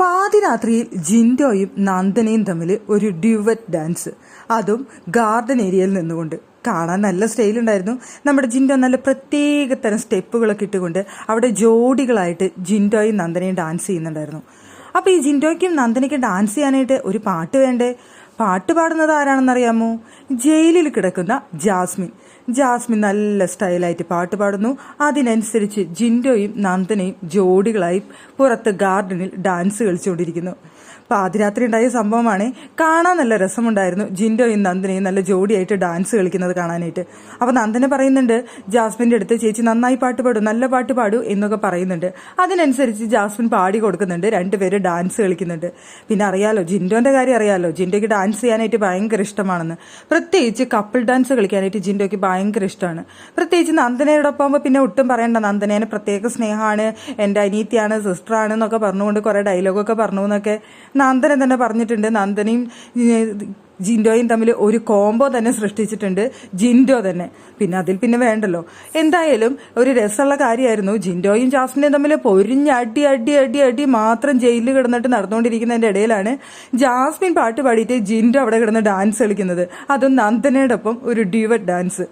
പാതിരാത്രിയിൽ ജിൻഡോയും നന്ദനയും തമ്മിൽ ഒരു ഡ്യുവറ്റ് ഡാൻസ്, അതും ഗാർഡൻ ഏരിയയിൽ നിന്നുകൊണ്ട്. കാണാൻ നല്ല സ്റ്റൈലുണ്ടായിരുന്നു. നമ്മുടെ ജിൻഡോ നല്ല പ്രത്യേക തരം സ്റ്റെപ്പുകളൊക്കെ ഇട്ടുകൊണ്ട് അവിടെ ജോഡികളായിട്ട് ജിൻഡോയും നന്ദനയും ഡാൻസ് ചെയ്യുന്നുണ്ടായിരുന്നു. അപ്പോൾ ഈ ജിൻഡോയ്ക്കും നന്ദനയ്ക്കും ഡാൻസ് ചെയ്യാനായിട്ട് ഒരു പാട്ട് വേണ്ടേ? പാട്ട് പാടുന്നത് ആരാണെന്നറിയാമോ? ജയിലിൽ കിടക്കുന്ന ജാസ്മിൻ. ജാസ്മിൻ നല്ല സ്റ്റൈലായിട്ട് പാട്ട് പാടുന്നു. അതിനനുസരിച്ച് ജിൻഡോയും നന്ദനയും ജോഡികളായി പുറത്ത് ഗാർഡനിൽ ഡാൻസ് കളിച്ചുകൊണ്ടിരിക്കുന്നു. പാതിരാത്രി ഉണ്ടായ സംഭവമാണ്. കാണാൻ നല്ല രസമുണ്ടായിരുന്നു. ജിൻഡോയും നന്ദനയും നല്ല ജോഡിയായിട്ട് ഡാൻസ് കളിക്കുന്നത് കാണാനായിട്ട്. അപ്പോൾ നന്ദന പറയുന്നുണ്ട് ജാസ്മിൻ്റെ അടുത്ത്, ചേച്ചി നന്നായി പാട്ട് പാടും, നല്ല പാട്ട് പാടൂ എന്നൊക്കെ പറയുന്നുണ്ട്. അതിനനുസരിച്ച് ജാസ്മിൻ പാടി കൊടുക്കുന്നുണ്ട്. രണ്ടുപേരും ഡാൻസ് കളിക്കുന്നുണ്ട്. പിന്നെ അറിയാലോ, ജിൻഡോന്റെ കാര്യം അറിയാലോ, ജിൻഡോയ്ക്ക് ഡാൻസ് ചെയ്യാനായിട്ട് ഭയങ്കര ഇഷ്ടമാണെന്ന്. പ്രത്യേകിച്ച് കപ്പിൾ ഡാൻസ് കളിക്കാനായിട്ട് ജിൻഡോയ്ക്ക് ഭയങ്കര ഇഷ്ടമാണ്. പ്രത്യേകിച്ച് നന്ദനയോടൊപ്പം പിന്നെ ഒട്ടും പറയണ്ട, നന്ദനേനെ പ്രത്യേക സ്നേഹമാണ്, എൻ്റെ അനീത്തിയാണ്, സിസ്റ്ററാണ് എന്നൊക്കെ പറഞ്ഞുകൊണ്ട് കുറേ ഡയലോഗൊക്കെ പറഞ്ഞു എന്നൊക്കെ നന്ദന തന്നെ പറഞ്ഞിട്ടുണ്ട്. നന്ദനയും ജിൻഡോയും തമ്മിൽ ഒരു കോംബോ തന്നെ സൃഷ്ടിച്ചിട്ടുണ്ട് ജിൻഡോ തന്നെ. പിന്നെ അതിൽ പിന്നെ വേണ്ടല്ലോ. എന്തായാലും ഒരു രസമുള്ള കാര്യമായിരുന്നു. ജിൻഡോയും ജാസ്മിനും തമ്മിൽ പൊരിഞ്ഞ അടി അടി അടി അടി മാത്രം ജയിലിൽ കിടന്നിട്ട് നടന്നുകൊണ്ടിരിക്കുന്നതിൻ്റെ ഇടയിലാണ് ജാസ്മിൻ പാട്ട് പാടിയിട്ട് ജിൻഡോ അവിടെ കിടന്ന് ഡാൻസ് കളിക്കുന്നത്. അതും നന്ദനയോടൊപ്പം ഒരു ഡ്യുവറ്റ് ഡാൻസ്.